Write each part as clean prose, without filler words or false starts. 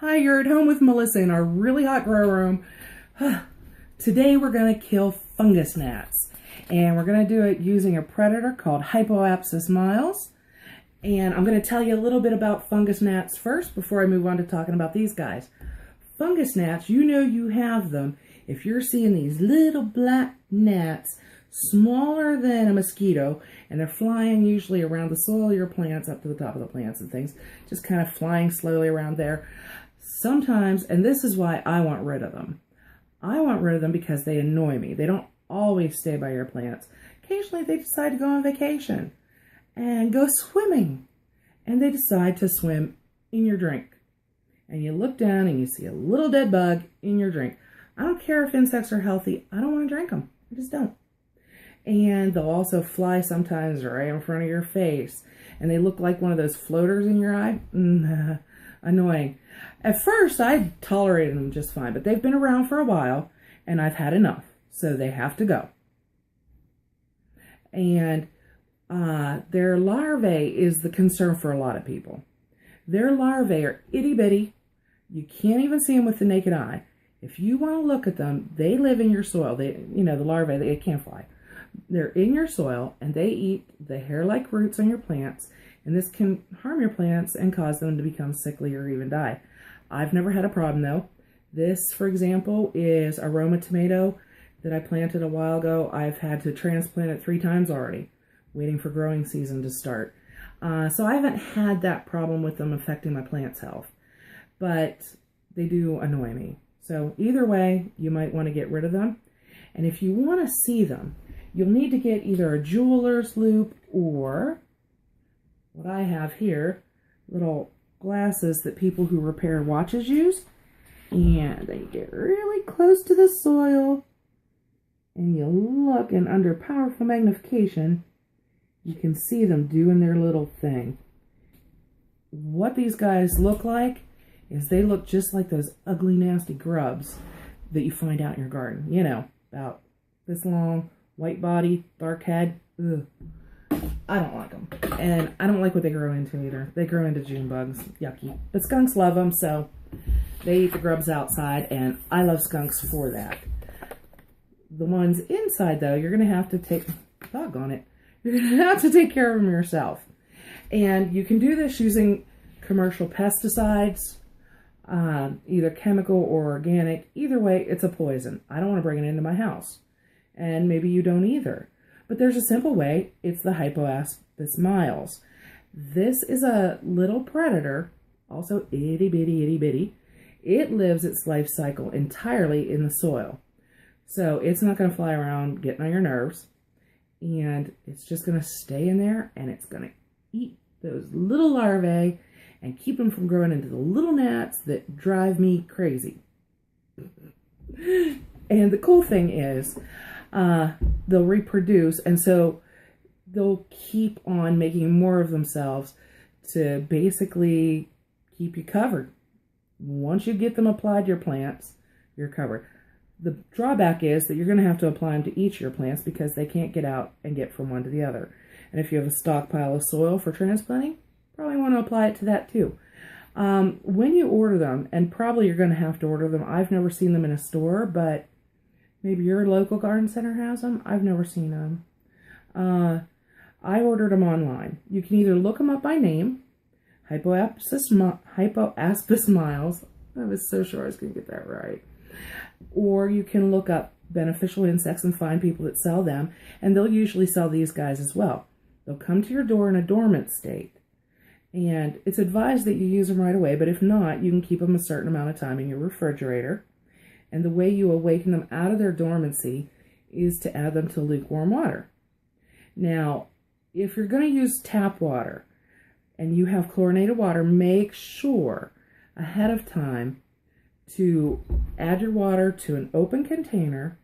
Hi, you're at home with Melissa in our really hot grow room. Today we're going to kill fungus gnats, and we're going to do it using a predator called Hypoaspis miles. And I'm going to tell you a little bit about fungus gnats first before I move on to talking about these guys. Fungus gnats, you know you have them if you're seeing these little black gnats smaller than a mosquito, and they're flying usually around the soil of your plants up to the top of the plants and things, just kind of flying slowly around there. Sometimes, and this is why I want rid of them. I want rid of them because they annoy me. They don't always stay by your plants. Occasionally they decide to go on vacation and go swimming, and they decide to swim in your drink. And you look down and you see a little dead bug in your drink. I don't care if insects are healthy. I don't want to drink them. I just don't. And they'll also fly sometimes right in front of your face. And they look like one of those floaters in your eye. Annoying. At first, I tolerated them just fine, but they've been around for a while, and I've had enough. So they have to go. And their larvae is the concern for a lot of people. Their larvae are itty-bitty. You can't even see them with the naked eye. If you want to look at them, they live in your soil. The larvae, they can't fly. They're in your soil, and they eat the hair-like roots on your plants, and this can harm your plants and cause them to become sickly or even die. I've never had a problem, though. This, for example, is a Roma tomato that I planted a while ago. I've had to transplant it 3 times already, waiting for growing season to start. So I haven't had that problem with them affecting my plant's health, but they do annoy me. So either way, you might want to get rid of them. And if you want to see them, you'll need to get either a jeweler's loupe or what I have here, little glasses that people who repair watches use. And they get really close to the soil, and you look, and under powerful magnification, you can see them doing their little thing. What these guys look like is they look just like those ugly, nasty grubs that you find out in your garden. You know, about this long, white body, dark head. Ugh. I don't like them. And I don't like what they grow into either. They grow into June bugs. Yucky. But skunks love them, so they eat the grubs outside, and I love skunks for that. The ones inside, though, you're going to have to take, doggone it, you're going to have to take care of them yourself. And you can do this using commercial pesticides, either chemical or organic. Either way, it's a poison. I don't want to bring it into my house. And maybe you don't either. But there's a simple way. It's the Hypoaspis miles. This is a little predator, also itty-bitty. It lives its life cycle entirely in the soil. So it's not going to fly around getting on your nerves. And it's just going to stay in there, and it's going to eat those little larvae and keep them from growing into the little gnats that drive me crazy. And the cool thing is, they'll reproduce, and so they'll keep on making more of themselves to basically keep you covered. Once you get them applied to your plants, you're covered. The drawback is that you're going to have to apply them to each of your plants because they can't get out and get from one to the other. And if you have a stockpile of soil for transplanting, probably want to apply it to that too. When you order them, and probably you're going to have to order them, I've never seen them in a store, but maybe your local garden center has them. I've never seen them. I ordered them online. You can either look them up by name, Hypoaspis miles. I was so sure I was going to get that right. Or you can look up beneficial insects and find people that sell them, and they'll usually sell these guys as well. They'll come to your door in a dormant state, and it's advised that you use them right away, but if not, you can keep them a certain amount of time in your refrigerator. And the way you awaken them out of their dormancy is to add them to lukewarm water. Now, if you're going to use tap water and you have chlorinated water, make sure ahead of time to add your water to an open container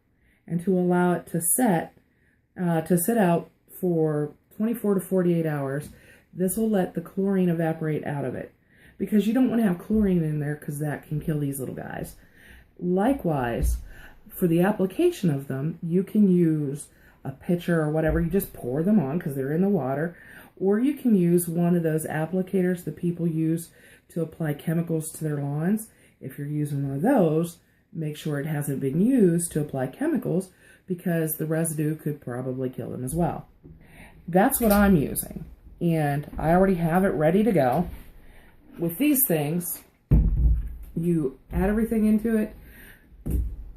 and to allow it to sit out for 24 to 48 hours. This will let the chlorine evaporate out of it, because you don't want to have chlorine in there, because that can kill these little guys. Likewise, for the application of them, you can use a pitcher or whatever. You just pour them on because they're in the water, or you can use one of those applicators that people use to apply chemicals to their lawns. If you're using one of those, make sure it hasn't been used to apply chemicals, because the residue could probably kill them as well. That's what I'm using, and I already have it ready to go. With these things, you add everything into it,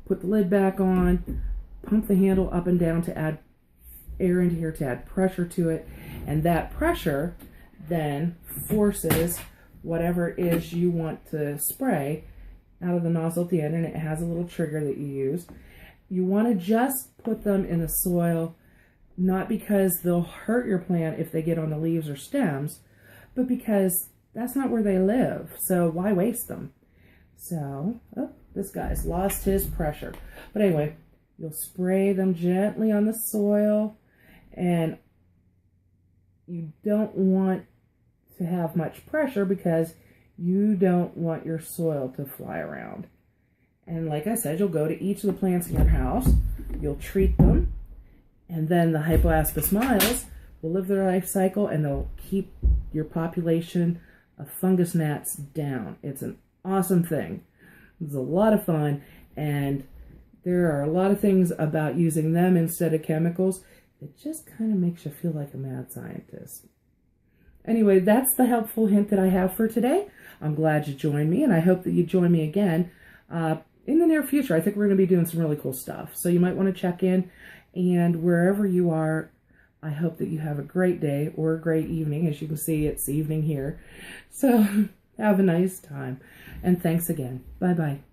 put the lid back on, pump the handle up and down to add air into here, to add pressure to it, and that pressure then forces whatever it is you want to spray out of the nozzle at the end, and it has a little trigger that you use. You want to just put them in the soil, not because they'll hurt your plant if they get on the leaves or stems, but because that's not where they live, so why waste them? So, oh, this guy's lost his pressure. But anyway, you'll spray them gently on the soil, and you don't want to have much pressure because you don't want your soil to fly around. And like I said, you'll go to each of the plants in your house, you'll treat them, and then the Hypoaspis miles will live their life cycle, and they'll keep your population of fungus gnats down. It's an awesome thing. It's a lot of fun, and there are a lot of things about using them instead of chemicals that just kind of makes you feel like a mad scientist. Anyway, that's the helpful hint that I have for today. I'm glad you joined me, and I hope that you join me again in the near future. I think we're going to be doing some really cool stuff, so you might want to check in, and wherever you are, I hope that you have a great day or a great evening. As you can see, it's evening here. So have a nice time. And thanks again. Bye-bye.